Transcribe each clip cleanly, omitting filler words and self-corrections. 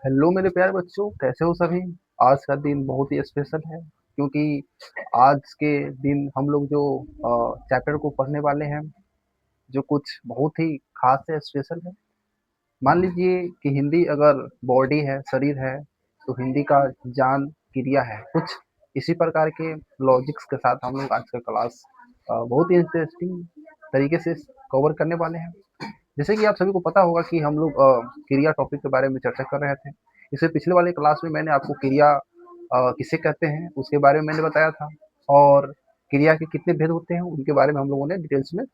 Hello मेरे प्यारे बच्चों, कैसे हो सभी। आज का दिन बहुत ही स्पेशल है क्योंकि आज के दिन हम लोग जो चैप्टर को पढ़ने वाले हैं, जो कुछ बहुत ही खास है, स्पेशल है। मान लीजिए कि हिंदी अगर बॉडी है, शरीर है, तो हिंदी का जान क्रिया है। कुछ इसी प्रकार के लॉजिक्स के साथ हम लोग आज का क्लास बहुत ही इंटरेस्टिंग तरीके से कवर करने वाले हैं। जैसे कि आप सभी को पता होगा कि हम लोग क्रिया टॉपिक के बारे में चर्चा कर रहे थे। इससे पिछले वाले क्लास में मैंने आपको क्रिया किसे कहते हैं उसके बारे में मैंने बताया था, और क्रिया के कितने भेद होते हैं उनके बारे में हम लोगों ने डिटेल्स में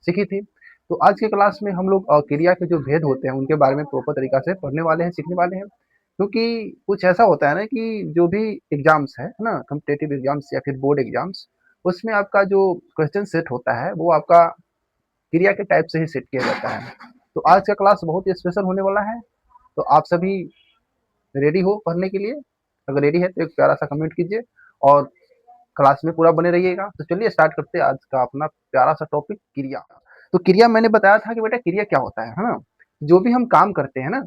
सीखी थी। तो आज के क्लास में हम लोग क्रिया के जो भेद होते हैं उनके बारे में प्रॉपर तरीका से पढ़ने वाले हैं, सीखने वाले हैं। क्योंकि कुछ ऐसा होता है ना कि जो भी एग्जाम्स है ना, कम्पिटेटिव एग्जाम्स या फिर बोर्ड एग्जाम्स, उसमें आपका जो क्वेश्चन सेट होता है वो आपका क्रिया के टाइप से ही सेट किया जाता है। तो आज का क्लास बहुत ही स्पेशल होने वाला है। तो आप सभी रेडी हो पढ़ने के लिए? अगर रेडी है तो एक प्यारा सा कमेंट कीजिए और क्लास में पूरा बने रहिएगा। तो चलिए स्टार्ट करते हैं आज का अपना प्यारा सा टॉपिक, क्रिया। तो क्रिया मैंने बताया था कि बेटा क्रिया क्या होता है ना। जो भी हम काम करते हैं ना,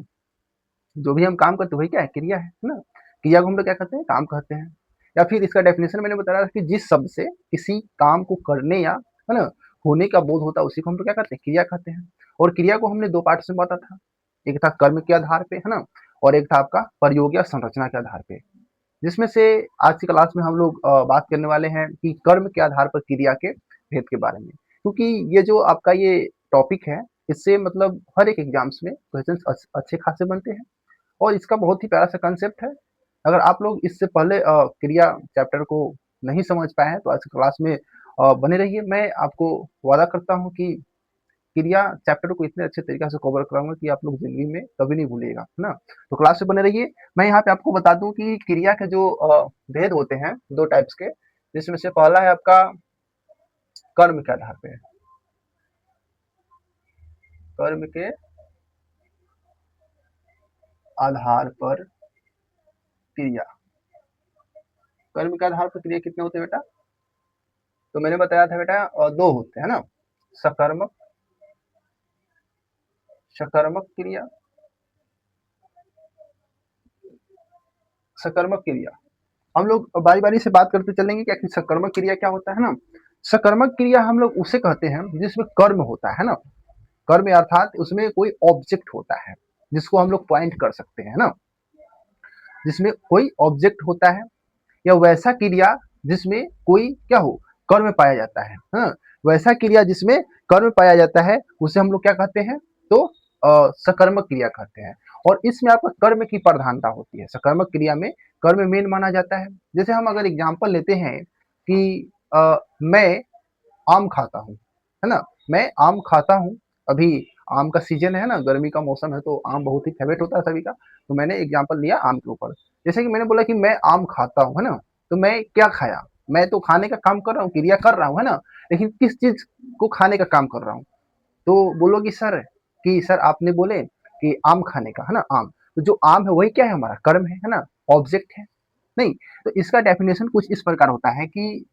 जो भी हम काम करते हैं वही क्या है, क्रिया है ना। क्रिया को हम लोग क्या कहते हैं, काम कहते हैं। या फिर इसका डेफिनेशन मैंने बताया था कि जिस शब्द से किसी काम को करने या है ना होने का बोध होता है उसी को हम लोग क्या कहते हैं, क्रिया कहते हैं। और क्रिया को हमने दो पार्ट में बांटा था। एक था कर्म के आधार पे, है ना, और एक था आपका प्रयोग या संरचना के आधार पे। जिसमें से आज की क्लास में हम लोग बात करने वाले हैं कि कर्म के आधार पर क्रिया के भेद के बारे में। क्योंकि ये जो आपका ये टॉपिक है, इससे मतलब हर एक एग्जाम्स में क्वेश्चन अच्छे खासे बनते हैं। और इसका बहुत ही प्यारा सा कंसेप्ट है। अगर आप लोग इससे पहले क्रिया चैप्टर को नहीं समझ पाए हैं तो आज की क्लास में बने रहिए। मैं आपको वादा करता हूँ कि क्रिया चैप्टर को इतने अच्छे तरीके से कवर कराऊंगा कि आप लोग जिंदगी में कभी नहीं भूलिएगा, है ना। तो क्लास में बने रहिए। मैं यहाँ पे आपको बता दूं कि क्रिया के जो भेद होते हैं दो टाइप्स के, जिसमें से पहला है आपका कर्म के आधार पे। कर्म के आधार पर क्रिया। कर्म के आधार पर क्रिया कितने होते हैं बेटा? तो मैंने बताया था बेटा दो होते हैं ना, सकर्मक, सकर्मक क्रिया, सकर्मक क्रिया। हम लोग बारी बारी से बात करते चलेंगे कि आखिर सकर्मक क्रिया क्या होता है ना। सकर्मक क्रिया हम लोग उसे कहते हैं जिसमें कर्म होता है ना। कर्म अर्थात उसमें कोई ऑब्जेक्ट होता है जिसको हम लोग पॉइंट कर सकते हैं ना। जिसमें कोई ऑब्जेक्ट होता है या वैसा क्रिया जिसमें कोई क्या हो, कर्म पाया जाता है। हाँ, वैसा क्रिया जिसमें कर्म पाया जाता है उसे हम लोग क्या कहते हैं, तो सकर्मक क्रिया कहते हैं। और इसमें आपका कर्म की प्रधानता होती है। सकर्मक क्रिया में कर्म मेन माना जाता है। जैसे हम अगर एग्जाम्पल लेते हैं कि मैं आम खाता हूँ, है ना। मैं आम खाता हूँ। अभी आम का सीजन है ना, गर्मी का मौसम है, तो आम बहुत ही फेवरेट होता है सभी का। तो मैंने एग्जाम्पल लिया आम के ऊपर। जैसे कि मैंने बोला कि मैं आम खाता हूँ, है ना। तो मैं क्या खाया, मैं तो खाने का काम कर रहा हूँ, क्रिया कर रहा हूँ, है ना। लेकिन किस चीज को खाने का काम कर रहा हूँ? तो बोलोगी सर कि सर आपने बोले कि आम खाने का, है ना, आम। तो जो आम है वही क्या है, हमारा कर्म है ना, ऑब्जेक्ट है। नहीं, तो इसका डेफिनेशन कुछ इस प्रकार होता है कि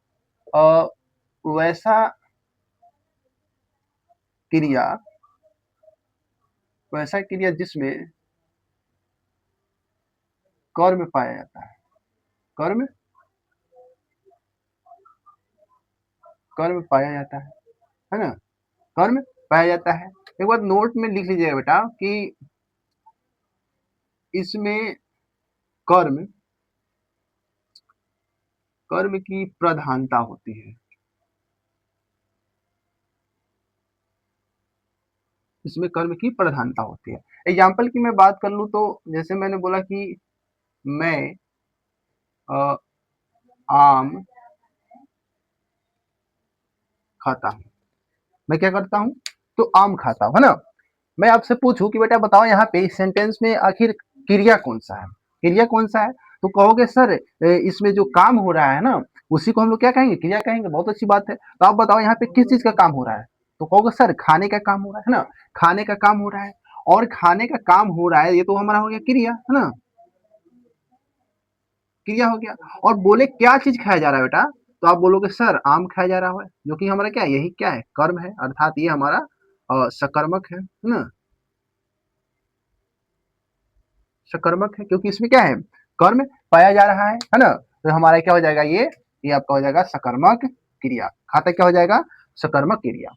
अ, वैसा क्रिया, वैसा क्रिया जिसमें कर्म पाया जाता है। कर्म, कर्म पाया जाता है ना। कर्म पाया जाता है। एक बार नोट में लिख लीजिएगा बेटा कि इसमें कर्म, कर्म की प्रधानता होती है। इसमें कर्म की प्रधानता होती है। एग्जाम्पल की मैं बात कर लूं तो जैसे मैंने बोला कि मैं अ, आम खाता हूं। मैं क्या करता हूं, तो आम खाता हूं, है ना। मैं आपसे पूछूं कि बेटा बताओ यहाँ पे इस सेंटेंस में आखिर क्रिया कौन सा है, क्रिया कौन सा है? तो कहोगे सर इसमें जो काम हो रहा है ना उसी को हम लोग क्या कहेंगे, क्रिया कहेंगे। बहुत अच्छी बात है। तो आप बताओ यहाँ पे किस चीज का काम हो रहा है? तो कहोगे सर खाने का काम हो रहा है ना, खाने का काम हो रहा है। और खाने का काम हो रहा है, ये तो हमारा हो गया क्रिया, है ना, क्रिया हो गया। और बोले क्या चीज खाया जा रहा है बेटा? तो आप बोलोगे सर आम खाया जा रहा है, जो कि हमारा क्या है, यही क्या है, कर्म है। अर्थात ये हमारा सकर्मक है ना, सकर्मक है क्योंकि इसमें क्या है, कर्म पाया जा रहा है ना। तो हमारा क्या हो जाएगा, ये आपका हो जाएगा सकर्मक क्रिया। खाता क्या हो जाएगा, सकर्मक क्रिया।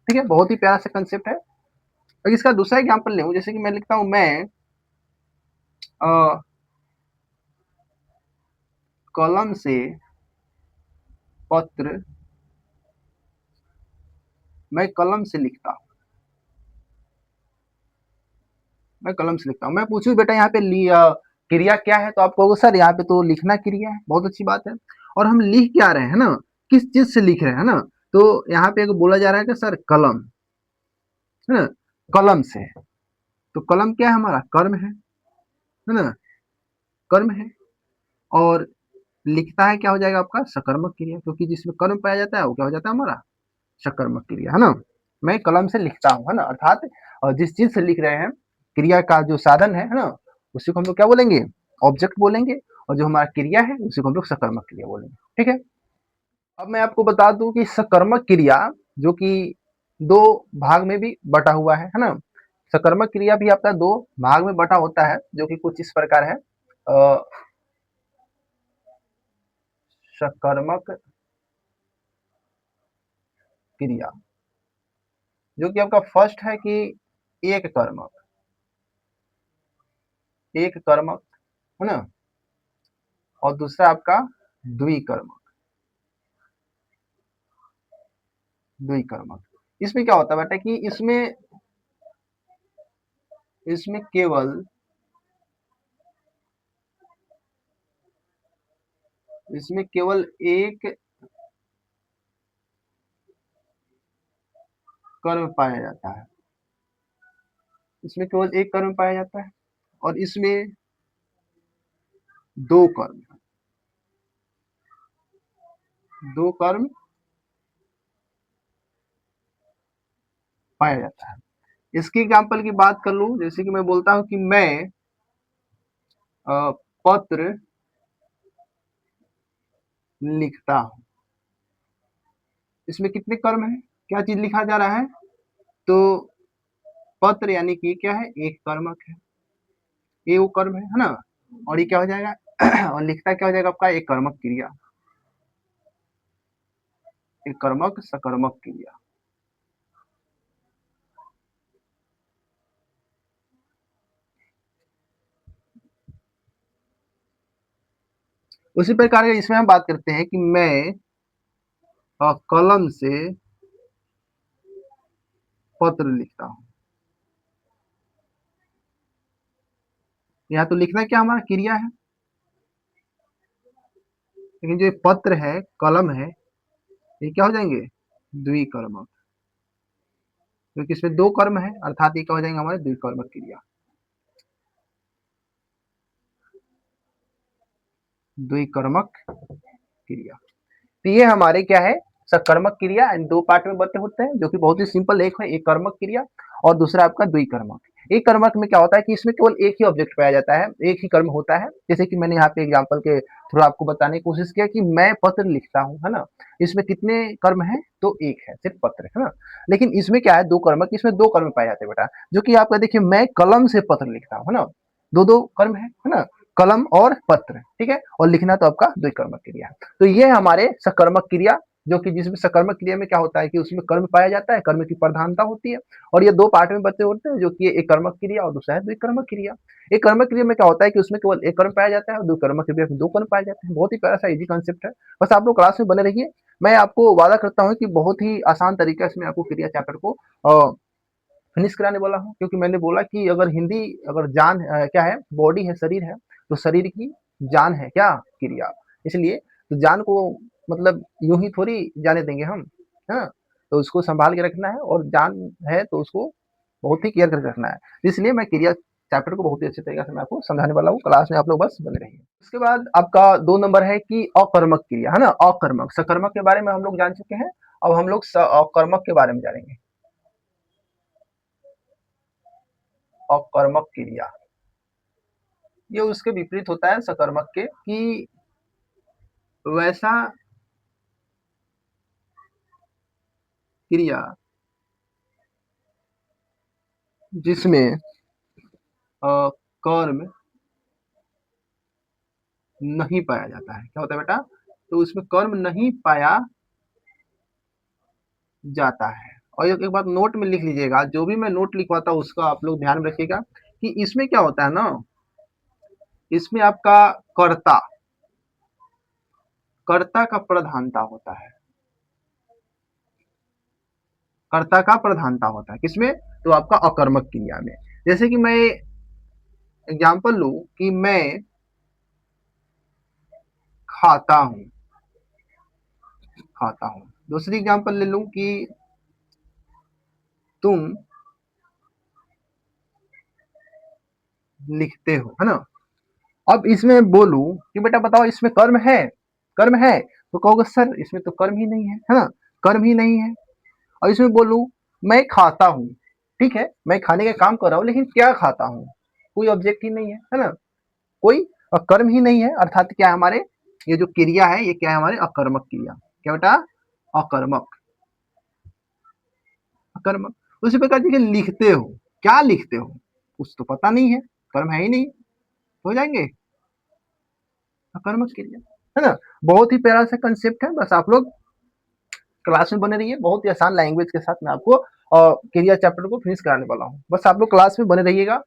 ठीक है, बहुत ही प्यारा सा कंसेप्ट है। अब इसका दूसरा एग्जाम्पल ले, जैसे कि मैं लिखता हूं, मैं कलम से पत्र, मैं कलम से लिखता हूं, मैं कलम से लिखता हूँ। मैं पूछूं बेटा यहाँ पे क्रिया क्या है, तो आप कहोगे सर यहाँ पे तो लिखना क्रिया है। बहुत अच्छी बात है। और हम लिख क्या रहे हैं ना, किस चीज से लिख रहे हैं ना, तो यहाँ पे एक बोला जा रहा है कि सर कलम है ना, कलम से। तो कलम क्या है, हमारा कर्म है ना, कर्म है। और लिखता है क्या हो जाएगा आपका, सकर्मक क्रिया, क्योंकि जिसमें कर्म पाया जाता है वो क्या हो जाता है हमारा, सकर्मक क्रिया, है ना। मैं कलम से लिखता हूँ, है ना, अर्थात जिस चीज से लिख रहे हैं, क्रिया का जो साधन है ना, उसी को हम लोग क्या बोलेंगे, ऑब्जेक्ट बोलेंगे। और जो हमारा क्रिया है उसी को हम लोग सकर्मक क्रिया बोलेंगे। ठीक है। अब मैं आपको बता दूं कि सकर्मक क्रिया जो कि दो भाग में भी बटा हुआ है ना। सकर्मक क्रिया भी आपका दो भाग में बटा होता है, जो कि कुछ इस प्रकार है। सकर्मक क्रिया जो कि आपका फर्स्ट है कि एक कर्मक, एक कर्मक, है ना। और दूसरा आपका द्विकर्मक, द्विकर्मक। इसमें क्या होता है बेटा कि इसमें इसमें केवल इसमें केवल एक कर्म पाया जाता है, इसमें केवल एक कर्म पाया जाता है। और इसमें दो कर्म, दो कर्म पाया जाता है। इसकी एग्जाम्पल की बात कर लूं, जैसे कि मैं बोलता हूं कि मैं पत्र लिखता हूं। इसमें कितने कर्म है, क्या चीज लिखा जा रहा है, तो पत्र यानी कि क्या है, एक कर्मक है, ये वो कर्म है ना। और ये क्या हो जाएगा और लिखता क्या हो जाएगा आपका, एक कर्मक क्रिया, एक कर्मक सकर्मक क्रिया। उसी प्रकार का इसमें हम बात करते हैं कि मैं कलम से पत्र लिखता हूँ। यहाँ तो लिखना क्या हमारा क्रिया है, लेकिन जो पत्र है, कलम है, ये क्या हो जाएंगे, द्विकर्मक, क्योंकि इसमें दो कर्म है, अर्थात ये क्या हो जाएंगे हमारे द्विकर्मक क्रिया, द्विकर्मक क्रिया। तो ये हमारे क्या है, सकर्मक क्रिया इन दो पार्ट में बटे होते हैं, जो कि बहुत ही सिंपल, एक है एक कर्मक क्रिया और दूसरा आपका द्विकर्मक। एक कर्मक में क्या होता है कि इसमें केवल एक ही ऑब्जेक्ट पाया जाता है, एक ही कर्म होता है। जैसे कि मैंने यहाँ पे एग्जांपल के थ्रू आपको बताने की कोशिश किया कि मैं पत्र लिखता हूँ, है ना। इसमें कितने कर्म है, तो एक है, सिर्फ पत्र, है ना। लेकिन इसमें क्या है, दो कर्मक, इसमें दो कर्म पाए जाते हैं बेटा, जो कि आपका देखिए, मैं कलम से पत्र लिखता हूँ, है ना। दो दो कर्म है ना, कलम और पत्र, ठीक है। और लिखना तो आपका द्विकर्मक क्रिया है। तो ये हमारे सकर्मक क्रिया, जो कि जिसमें सकर्मक क्रिया में क्या होता है कि उसमें कर्म पाया जाता है, कर्म की प्रधानता होती है। और ये दो पार्ट में बचे होते हैं, जो कि एक कर्मक क्रिया और दूसरा है द्विकर्मक क्रिया। एक कर्मक क्रिया में क्या होता है कि उसमें केवल एक कर्म पाया जाता है, और द्विकर्मक क्रिया में दो कर्म पाए जाते हैं। बहुत ही प्यारा सा इजी कॉन्सेप्ट है। बस आप लोग क्लास में बने रहिए। मैं आपको वादा करता हूँ कि बहुत ही आसान तरीका से मैं आपको क्रिया चैप्टर को फिनिश कराने वाला हूँ, क्योंकि मैंने बोला कि अगर हिंदी, अगर जान क्या है, बॉडी है, शरीर है, तो शरीर की जान है क्या, क्रिया। इसलिए तो जान को मतलब यूं ही थोड़ी जाने देंगे हम, हाँ। तो उसको संभाल के रखना है, और जान है तो उसको बहुत ही केयर करके रखना है। इसलिए मैं क्रिया चैप्टर को बहुत ही अच्छे तरीके से मैं आपको समझाने वाला हूँ। क्लास में आप लोग बस बने रहिए। उसके बाद आपका 2 नंबर है कि अकर्मक क्रिया, है ना। अकर्मक, सकर्मक के बारे में हम लोग जान चुके हैं। अब हम लोग अकर्मक के बारे में जानेंगे। अकर्मक क्रिया, ये उसके विपरीत होता है सकर्मक के, कि वैसा क्रिया जिसमें कर्म नहीं पाया जाता है। क्या होता है बेटा? तो उसमें कर्म नहीं पाया जाता है। और एक बात नोट में लिख लीजिएगा, जो भी मैं नोट लिखवाता हूँ उसका आप लोग ध्यान में रखिएगा कि इसमें क्या होता है ना, इसमें आपका कर्ता कर्ता का प्रधानता होता है। कर्ता का प्रधानता होता है किसमें? तो आपका अकर्मक क्रिया में। जैसे कि मैं एग्जाम्पल लूं कि मैं खाता हूं, खाता हूं। दूसरी एग्जाम्पल ले लूं कि तुम लिखते हो, है ना। अब इसमें बोलूं कि बेटा बताओ इसमें कर्म है? कर्म है? तो कहोगे सर इसमें तो कर्म ही नहीं है ना, कर्म ही नहीं है। और इसमें बोलूं मैं खाता हूं, ठीक है, मैं खाने का काम कर रहा हूं, लेकिन क्या खाता हूं? कोई ऑब्जेक्ट ही नहीं है ना, कोई कर्म ही नहीं है। अर्थात क्या है हमारे, ये जो क्रिया है ये क्या है हमारे, अकर्मक क्रिया। क्या बेटा? अकर्मक, अकर्मक। उसी प्रकार देखिए लिखते हो, क्या लिखते हो? कुछ तो पता नहीं है, कर्म है ही नहीं, हो जाएंगे अकर्मक क्रिया, है ना। बहुत ही प्यारा सा कंसेप्ट है, बस आप लोग क्लास में बने रहिए। बहुत ही आसान लैंग्वेज के साथ मैं आपको क्रिया चैप्टर को फिनिश कराने वाला हूँ, बस आप लोग क्लास में बने रहिएगा।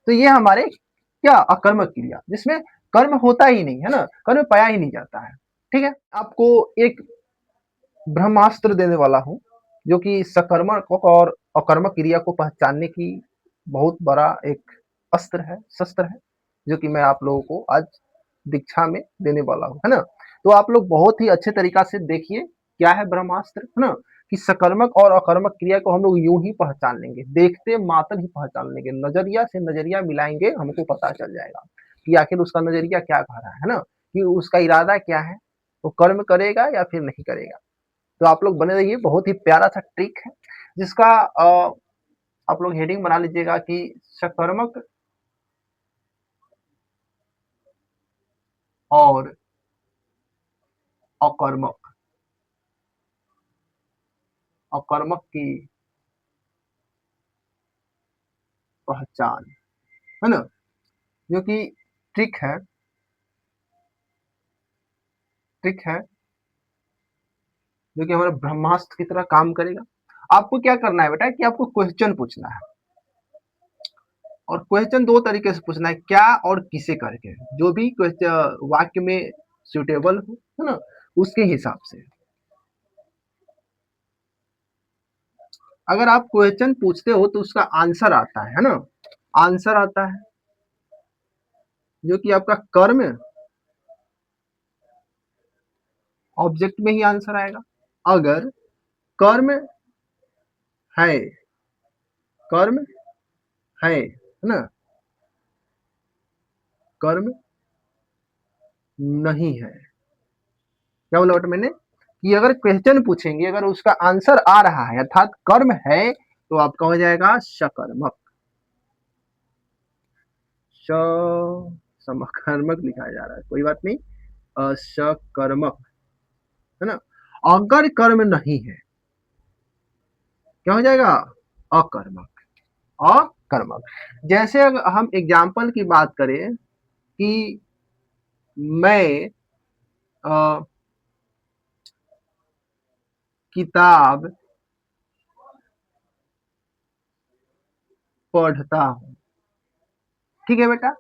तो ये हमारे क्या, अकर्मक क्रिया जिसमें कर्म होता ही नहीं है ना, कर्म पाया ही नहीं जाता है। ठीक है, आपको एक ब्रह्मास्त्र देने वाला हूँ जो कि सकर्मक और अकर्मक क्रिया को पहचानने की बहुत बड़ा एक अस्त्र है, शस्त्र है, जो कि मैं आप लोगों को आज दीक्षा में देने वाला हूँ, है ना। तो आप लोग बहुत ही अच्छे तरीका से देखिए क्या है ब्रह्मास्त्र, है ना, कि सकर्मक और अकर्मक क्रिया को हम लोग यूं ही पहचान लेंगे, देखते मात्र ही पहचान लेंगे, नजरिया से नजरिया मिलाएंगे, हमको पता चल जाएगा कि आखिर उसका नजरिया क्या कह रहा है ना, कि उसका इरादा क्या है, वो कर्म करेगा या फिर नहीं करेगा। तो आप लोग बने रहिए, बहुत ही प्यारा सा ट्रिक है जिसका आप लोग हेडिंग बना लीजिएगा कि सकर्मक और अकर्मक, अकर्मक की पहचान, है ना, जो कि ट्रिक है, ट्रिक है जो कि हमारे ब्रह्मास्त्र की तरह काम करेगा। आपको क्या करना है बेटा कि आपको क्वेश्चन पूछना है, और क्वेश्चन दो तरीके से पूछना है, क्या और किसे करके, जो भी क्वेश्चन वाक्य में सुटेबल हो, है ना, उसके हिसाब से। अगर आप क्वेश्चन पूछते हो तो उसका आंसर आता है ना, आंसर आता है जो कि आपका कर्म, ऑब्जेक्ट में ही आंसर आएगा। अगर कर्म है, कर्म है ना, कर्म नहीं है, क्या बोला बेटा मैंने, कि अगर क्वेश्चन पूछेंगे अगर उसका आंसर आ रहा है अर्थात कर्म है, तो आपका हो जाएगा सकर्मक। सकर्मक लिखा जा रहा है, कोई बात नहीं, सकर्मक, है ना। अगर कर्म नहीं है क्या हो जाएगा, अकर्मक, अकर्मक। जैसे अगर हम एग्जाम्पल की बात करें कि मैं अ, किताब पढ़ता हूँ, ठीक है बेटा,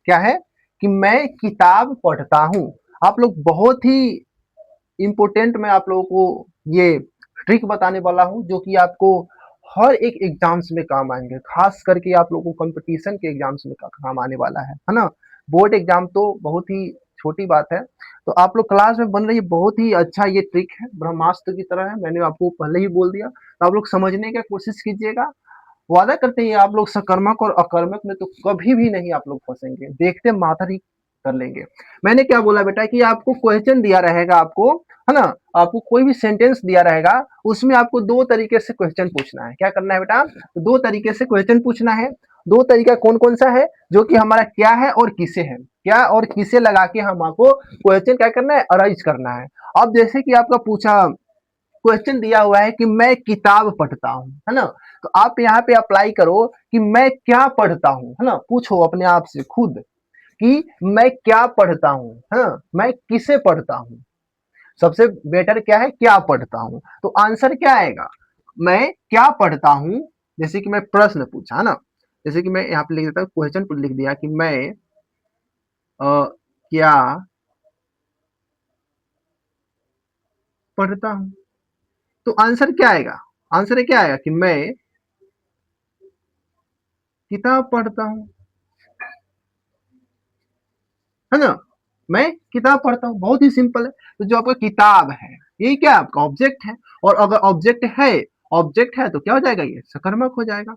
क्या है कि मैं किताब पढ़ता हूँ। आप लोग बहुत ही इम्पोर्टेंट मैं आप लोगों को ये ट्रिक बताने वाला हूँ जो कि आपको हर एक एग्जाम्स में काम आएंगे, खास करके आप लोगों को कंपटीशन के एग्जाम्स में काम आने वाला है ना। बोर्ड एग्जाम तो बहुत ही छोटी बात है। तो आप लोग क्लास में बन रही है, बहुत ही अच्छा ये ट्रिक है, ब्रह्मास्त्र की तरह है, मैंने आपको पहले ही बोल दिया। तो आप लोग समझने की कोशिश कीजिएगा, वादा करते हैं आप लोग सकर्मक और अकर्मक में तो कभी भी नहीं आप लोग फंसेंगे, देखते मात्र ही कर लेंगे। मैंने क्या बोला बेटा कि आपको क्वेश्चन दिया रहेगा, आपको, है ना, आपको कोई भी सेंटेंस दिया रहेगा, उसमें आपको दो तरीके से क्वेश्चन पूछना है। क्या करना है बेटा, तो दो तरीके से क्वेश्चन पूछना है। दो तरीका कौन कौन सा है, जो कि हमारा क्या है और किसे है, क्या और किसे लगा के हम आपको क्वेश्चन क्या करना है, अराइज करना है। अब जैसे कि आपका पूछा क्वेश्चन दिया हुआ है कि मैं किताब पढ़ता हूँ, है ना, तो आप यहाँ पे अप्लाई करो कि मैं क्या पढ़ता हूँ, है ना, पूछो अपने आप से खुद कि मैं क्या पढ़ता हूँ, हाँ, मैं किसे पढ़ता हूँ। सबसे बेटर क्या है, क्या पढ़ता हूँ। तो आंसर क्या आएगा, मैं क्या पढ़ता हूँ। जैसे कि मैं प्रश्न पूछा है ना, जैसे कि मैं यहाँ पे लिख देता हूँ, क्वेश्चन पर लिख दिया कि मैं क्या पढ़ता हूँ। तो आंसर क्या आएगा, आंसर क्या आएगा कि मैं किताब पढ़ता हूँ, है ना। मैं किताब पढ़ता हूँ, बहुत ही सिंपल है। तो जो आपका किताब है, ये क्या है, आपका ऑब्जेक्ट है। और अगर ऑब्जेक्ट है तो क्या हो जाएगा, ये सकर्मक हो जाएगा,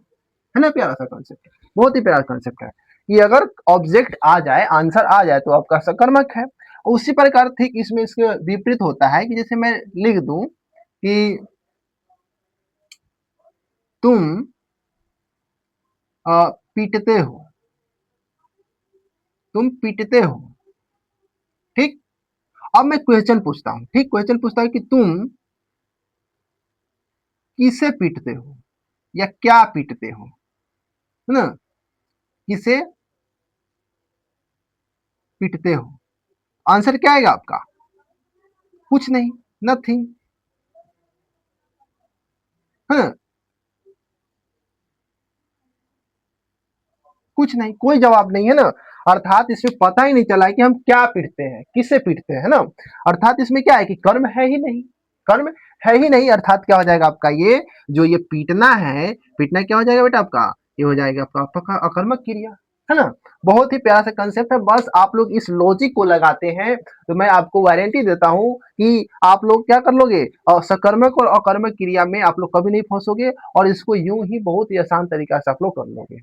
है ना। प्यारा सा कॉन्सेप्ट है, बहुत ही प्यारा कॉन्सेप्ट है कि अगर ऑब्जेक्ट आ जाए, आंसर आ जाए तो आपका सकर्मक है। उसी प्रकार ठीक इसमें इसके विपरीत होता है कि जैसे मैं लिख दूं कि तुम पीटते हो, तुम पीटते हो, ठीक। अब मैं क्वेश्चन पूछता हूँ, ठीक, क्वेश्चन पूछता हूँ कि तुम किसे पीटते हो या क्या पीटते हो, है ना। किसे पीटते हो, आंसर क्या आएगा आपका, कुछ नहीं, नथिंग, है ना। कुछ नहीं, कोई जवाब नहीं, है ना। अर्थात इसमें पता ही नहीं चला है कि हम क्या पीटते हैं, किसे पीटते हैं, है ना। अर्थात इसमें क्या है कि कर्म है ही नहीं, कर्म है ही नहीं। अर्थात क्या हो जाएगा आपका, ये जो ये पीटना है, पीटना क्या हो जाएगा बेटा आपका, ये हो जाएगा आपका अकर्मक क्रिया, है ना। बहुत ही प्यारा सा कंसेप्ट है, बस आप लोग इस लॉजिक को लगाते हैं तो मैं आपको वारंटी देता हूं कि आप लोग क्या कर लोगे, सकर्मक और अकर्मक क्रिया में आप लोग कभी नहीं फंसोगे, और इसको यूं ही बहुत ही आसान तरीका से आप लोग कर लोगे।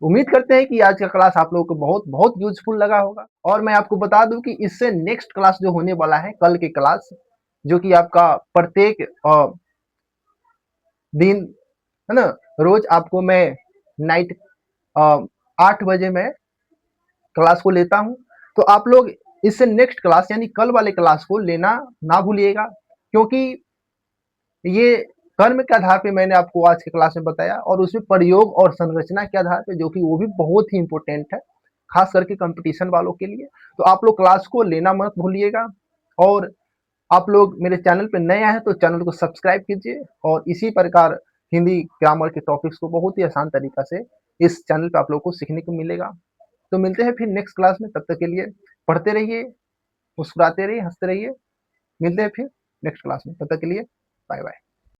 उम्मीद करते हैं कि आज का क्लास आप लोगों को बहुत बहुत यूजफुल लगा होगा। और मैं आपको बता दूं कि इससे नेक्स्ट क्लास जो होने वाला है, कल की क्लास, जो कि आपका प्रत्येक दिन, है ना, रोज आपको मैं नाइट 8 बजे मैं क्लास को लेता हूं। तो आप लोग इससे नेक्स्ट क्लास यानी कल वाले क्लास को लेना ना भूलिएगा, क्योंकि ये कर्म के आधार पे मैंने आपको आज की क्लास में बताया, और उसमें प्रयोग और संरचना के आधार पे, जो कि वो भी बहुत ही इंपॉर्टेंट है, खास करके कंपटीशन वालों के लिए। तो आप लोग क्लास को लेना मत भूलिएगा। और आप लोग मेरे चैनल पे नए आए हैं तो चैनल को सब्सक्राइब कीजिए, और इसी प्रकार हिंदी ग्रामर के टॉपिक्स को बहुत ही आसान तरीका से इस चैनल पे आप लोग को सीखने को मिलेगा। तो मिलते हैं फिर नेक्स्ट क्लास में, तब तक के लिए पढ़ते रहिए, मुस्कुराते रहिए, हंसते रहिए। मिलते हैं फिर नेक्स्ट क्लास में, तब तक के लिए बाय बाय।